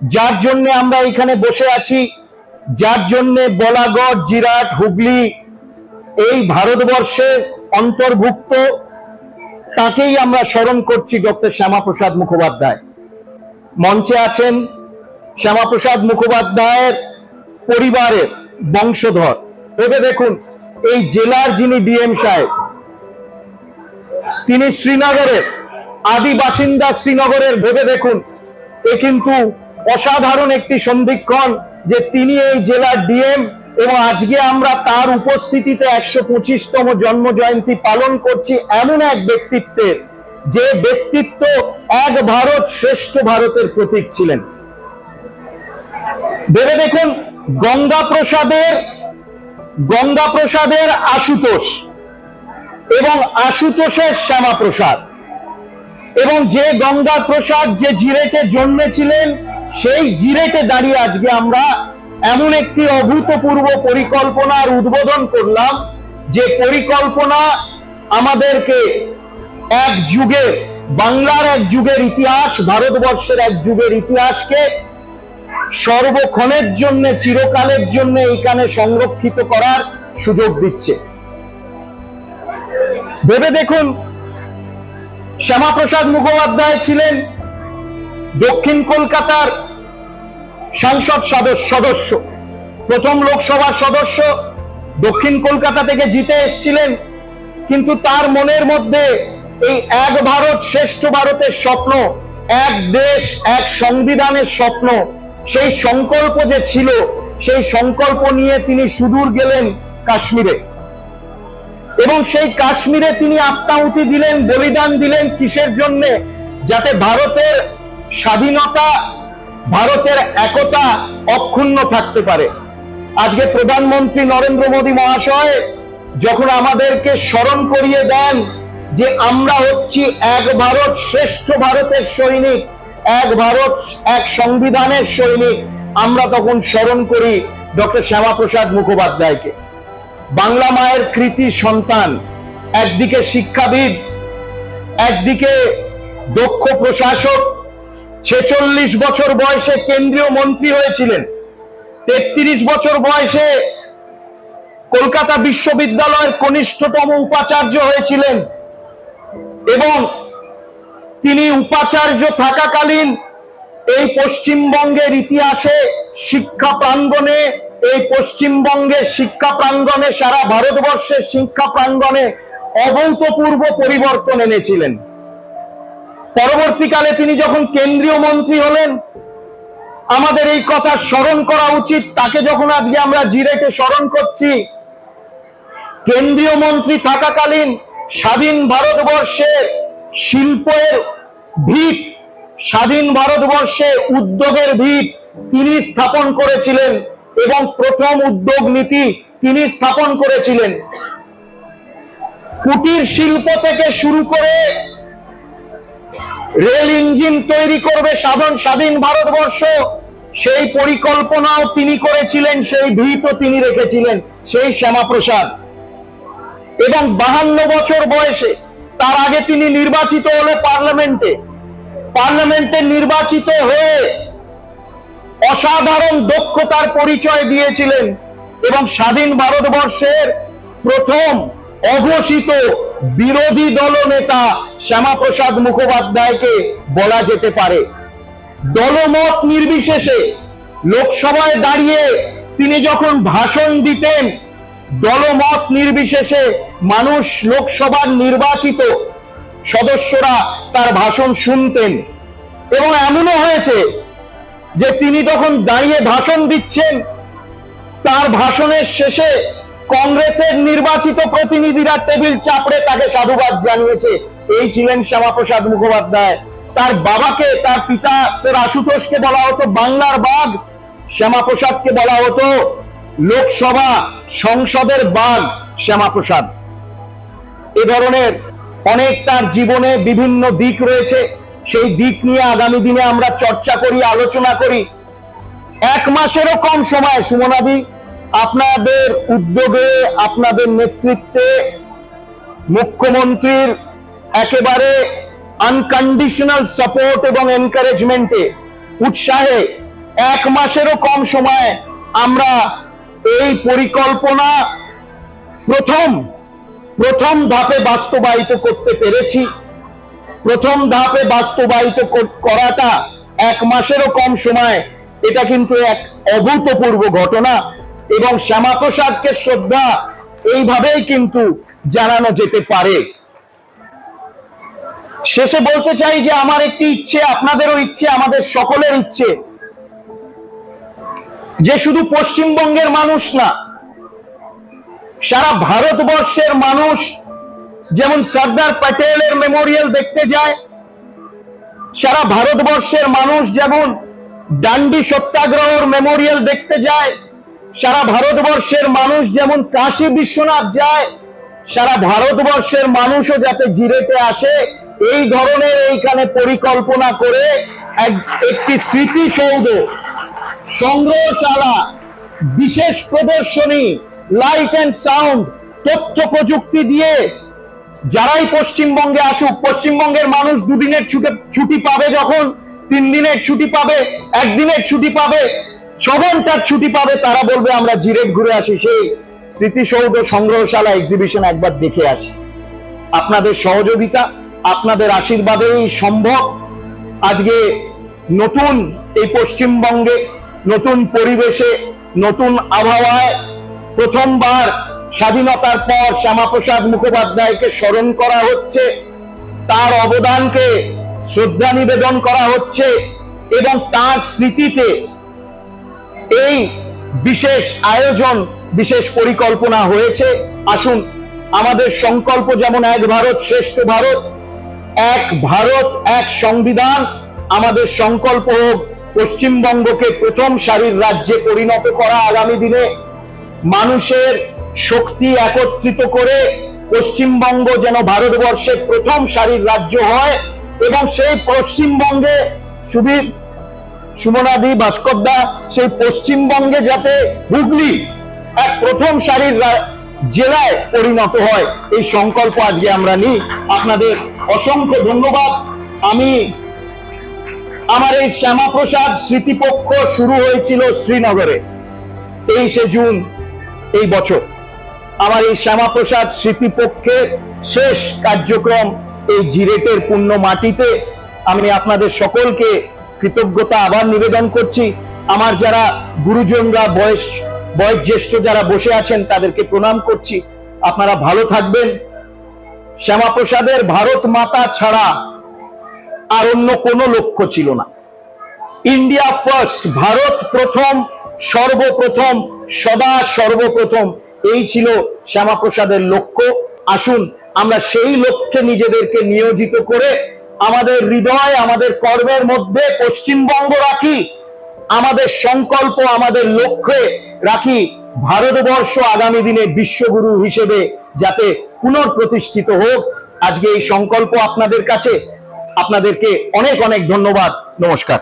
যার জন্য আমরা এখানে বসে আছি, যার জন্য বলাগড়, জিরাট, হুগলি এই ভারতবর্ষের অন্তর্ভুক্ত, তাকেই আমরা স্মরণ করছি, ডক্টর শ্যামাপ্রসাদ মুখোপাধ্যায়। মঞ্চে আছেন শ্যামাপ্রসাদ মুখোপাধ্যায়ের পরিবারের বংশধর। ভেবে দেখুন, এই জেলার যিনি ডিএম সাহেব, তিনি শ্রীনগরের আদি বাসিন্দা, শ্রীনগরের। ভেবে দেখুন, এ কিন্তু অসাধারণ একটি সন্ধিক্ষণ যে তিনি এই জেলার ডিএম, এবং আজকে আমরা তার উপস্থিতিতে 125তম জন্ম জয়ন্তী পালন করছি এমন এক ব্যক্তিত্বের, যে ব্যক্তিত্ব এক ভারত শ্রেষ্ঠ ভারতের প্রতীক ছিলেন। ভেবে দেখুন, গঙ্গাপ্রসাদের আশুতোষ এবং আশুতোষের শ্যামাপ্রসাদ, এবং যে গঙ্গাপ্রসাদ যে জিরেটে জন্মেছিলেন, সেই জিরেটে দাঁড়িয়ে আজকে আমরা এমন একটি অভূতপূর্ব পরিকল্পনার উদ্বোধন করলাম, যে পরিকল্পনা আমাদেরকে এক যুগের, বাংলার এক যুগের ইতিহাস, ভারতবর্ষের এক যুগের ইতিহাসকে সর্বক্ষণের জন্য, চিরকালের জন্য এখানে সংরক্ষিত করার সুযোগ দিচ্ছে। ভেবে দেখুন, শ্যামাপ্রসাদ মুখোপাধ্যায় ছিলেন দক্ষিণ কলকাতার সংসদ সদস্য, প্রথম লোকসভার সদস্য, দক্ষিণ কলকাতা থেকে জিতে এসেছিলেন। কিন্তু তার মনের মধ্যে এই এক ভারত শ্রেষ্ঠ ভারতের স্বপ্ন, এক দেশ এক সংবিধানের স্বপ্ন, সেই সংকল্প যে ছিল, সেই সংকল্প নিয়ে তিনি সুদূর গেলেন কাশ্মীরে, এবং সেই কাশ্মীরে তিনি আত্মাহুতি দিলেন, বলিদান দিলেন। কিসের জন্য? যাতে ভারতের স্বাধীনতা, ভারতের একতা অক্ষুণ্ণ থাকতে পারে। আজকে প্রধানমন্ত্রী নরেন্দ্র মোদী মহাশয় যখন আমাদেরকে স্মরণ করিয়ে দেন যে আমরা হচ্ছি এক ভারত শ্রেষ্ঠ ভারতের সৈনিক, এক ভারত এক সংবিধানের সৈনিক, আমরা তখন স্মরণ করি ডক্টর শ্যামাপ্রসাদ মুখোপাধ্যায়কে। বাংলা মায়ের কৃতি সন্তান, একদিকে শিক্ষাবিদ, একদিকে দক্ষ প্রশাসক, 46 বছর বয়সে কেন্দ্রীয় মন্ত্রী হয়েছিলেন, 33 বছর বয়সে কলকাতা বিশ্ববিদ্যালয়ের কনিষ্ঠতম উপাচার্য হয়েছিলেন, এবং তিনি উপাচার্য থাকাকালীন এই পশ্চিমবঙ্গের ইতিহাসে, শিক্ষা প্রাঙ্গণে, এই পশ্চিমবঙ্গের শিক্ষা প্রাঙ্গণে, সারা ভারতবর্ষের শিক্ষা প্রাঙ্গণে অভূতপূর্ব পরিবর্তন এনেছিলেন। পরবর্তীকালে তিনি যখন কেন্দ্রীয় মন্ত্রী হলেন, আমাদের এই কথা স্মরণ করা উচিত। তাকে যখন আজকে আমরা জিরেটে স্মরণ করছি, কেন্দ্রীয় মন্ত্রী থাকাকালীন স্বাধীন ভারতবর্ষের শিল্পের ভিত, স্বাধীন ভারতবর্ষে উদ্যোগের ভিত তিনি স্থাপন করেছিলেন, এবং প্রথম উদ্যোগ নীতি তিনি স্থাপন করেছিলেন। কুটির শিল্প থেকে শুরু করে রেল ইঞ্জিন তৈরি করবে স্বাধীন ভারতবর্ষ, সেই পরিকল্পনাও তিনি করেছিলেন, সেই ভিতও তিনি রেখেছিলেন, সেই শ্যামাপ্রসাদ। এবং 52 বছর বয়সে, তার আগে তিনি নির্বাচিত হলে পার্লামেন্টে নির্বাচিত হয়ে অসাধারণ দক্ষতার পরিচয় দিয়েছিলেন, এবং স্বাধীন ভারতবর্ষের প্রথম অঘোষিত বিরোধী দলনেতা শ্যামাপ্রসাদ মুখোপাধ্যায়কে বলা যেতে পারে। দলমত নির্বিশেষে লোকসভায় দাঁড়িয়ে তিনি যখন ভাষণ দিতেন, দলমত নির্বিশেষে মানুষ, লোকসভার নির্বাচিত সদস্যরা তার ভাষণ শুনতেন। এবং এমনও হয়েছে যে তিনি তখন দাঁড়িয়ে ভাষণ দিচ্ছেন, তার ভাষণের শেষে কংগ্রেসের নির্বাচিত প্রতিনিধিরা টেবিল চাপড়ে তাকে সাধুবাদ জানিয়েছে। এই ছিলেন শ্যামাপ্রসাদ মুখোপাধ্যায়। তার বাবাকে, তার পিতা স্যার আশুতোষকে বলা হতো বাংলার বাঘ, শ্যামাপ্রসাদকে বলা হতো লোকসভা সংসদের বাঘ শ্যামাপ্রসাদ। এ ধরনের অনেক তার জীবনে বিভিন্ন দিক রয়েছে, সেই দিক নিয়ে আগামী দিনে আমরা চর্চা করি, আলোচনা করি। 1 মাসেরও কম সময় সুমনাদি, আপনাদের উদ্যোগে, আপনাদের নেতৃত্বে, মুখ্যমন্ত্রীর একেবারে আনকন্ডিশনাল সাপোর্ট এবং এনকারেজমেন্টে, উৎসাহে 1 মাসেরও কম সময়ে আমরা এই পরিকল্পনা প্রথম ধাপে বাস্তবায়িত করতে পেরেছি। প্রথম ধাপে বাস্তবায়িত করাটা 1 মাসেরও কম সময়, এটা কিন্তু এক অভূতপূর্ব ঘটনা এবং শ্যামাপ্রসাদকে শ্রদ্ধা এইভাবেই কিন্তু জানানো যেতে পারে। শেষে বলতে চাই যে আমার একটি ইচ্ছে, আপনাদেরও ইচ্ছে, আমাদের সকলের ইচ্ছে যে শুধু পশ্চিমবঙ্গের মানুষ না, সারা ভারতবর্ষের মানুষ যেমন সর্দার প্যাটেলের মেমোরিয়াল দেখতে যায়, সারা ভারতবর্ষের মানুষ যেমন ডান্ডি সত্যাগ্রহের মেমোরিয়াল দেখতে যায়, সারা ভারতবর্ষের মানুষ যেমন কাশী বিশ্বনাথ যায়, সারা ভারতবর্ষের মানুষও যাতে জিরেটে আসে, এই ধরনের এইখানে পরিকল্পনা করে একটি স্মৃতিসৌধ, সংগ্রহশালা, বিশেষ প্রদর্শনী, লাইট অ্যান্ড সাউন্ড, তথ্য প্রযুক্তি দিয়ে যারাই পশ্চিমবঙ্গে আসুক, পশ্চিমবঙ্গের মানুষ 2 দিনের ছুটি পাবে, যখন 3 দিনের ছুটি পাবে, 1 দিনের ছুটি পাবে, 6 ঘন্টার ছুটি পাবে, তারা বলবে আমরা জিরেট ঘুরে আসি, সেই স্মৃতিসৌধ, সংগ্রহশালা, এক্সিবিশন একবার দেখে আসি। আপনাদের সহযোগিতা, আপনাদের আশীর্বাদেই সম্ভব আজকে নতুন এই পশ্চিমবঙ্গে, নতুন পরিবেশে, নতুন আবহাওয়ায় প্রথমবার স্বাধীনতার পর শ্যামাপ্রসাদ মুখোপাধ্যায়কে স্মরণ করা হচ্ছে, তার অবদানকে শ্রদ্ধা নিবেদন করা হচ্ছে এবং তার স্মৃতিতে এই বিশেষ আয়োজন, বিশেষ পরিকল্পনা হয়েছে। আসুন, আমাদের সংকল্প যেমন এক ভারত শ্রেষ্ঠ ভারত, এক ভারত এক সংবিধান, আমাদের সংকল্প হোক পশ্চিমবঙ্গকে প্রথম সারির রাজ্যে পরিণত করা। আগামী দিনে মানুষের শক্তি একত্রিত করে পশ্চিমবঙ্গ যেন ভারতবর্ষের প্রথম সারির রাজ্য হয় এবং সেই পশ্চিমবঙ্গে সুবীর, সুমনাদি, ভাস্করদা, সেই পশ্চিমবঙ্গে যাতে হুগলি এক প্রথম সারির জেলায় পরিণত হয়, এই সংকল্প আজকে আমরা নিই। আপনাদের অসংখ্য ধন্যবাদ। আমার এই শ্যামাপ্রসাদ স্মৃতিপক্ষ শুরু হয়েছিল শ্রীনগরে 23শে জুন এই বছর। আমার এই শ্যামাপ্রসাদ স্মৃতিপক্ষের শেষ কার্যক্রম এই জিরেটের পুণ্য মাটিতে। আমি আপনাদের সকলকে কৃতজ্ঞতা আবার নিবেদন করছি। আমার যারা গুরুজনরা, বয়োজ্যেষ্ঠ যারা বসে আছেন, তাদেরকে প্রণাম করছি। আপনারা ভালো থাকবেন। শ্যামাপ্রসাদের ভারত মাতা ছাড়া আর অন্য কোনো লক্ষ্য ছিল না। ইন্ডিয়া ফার্স্ট, ভারত প্রথম, সর্বপ্রথম, সদা সর্বপ্রথম, এই ছিল শ্যামাপ্রসাদের লক্ষ্য। আসুন আমরা সেই লক্ষ্যে নিজেদেরকে নিয়োজিত করে আমাদের হৃদয়, আমাদের কর্মের মধ্যে পশ্চিমবঙ্গ রাখি, আমাদের সংকল্প, আমাদের লক্ষ্যে রাখি ভারতবর্ষ আগামী দিনে বিশ্বগুরু হিসেবে যাতে পুনঃপ্রতিষ্ঠিত হোক। আজকে এই সংকল্প আপনাদের কাছে। আপনাদেরকে অনেক অনেক ধন্যবাদ। নমস্কার।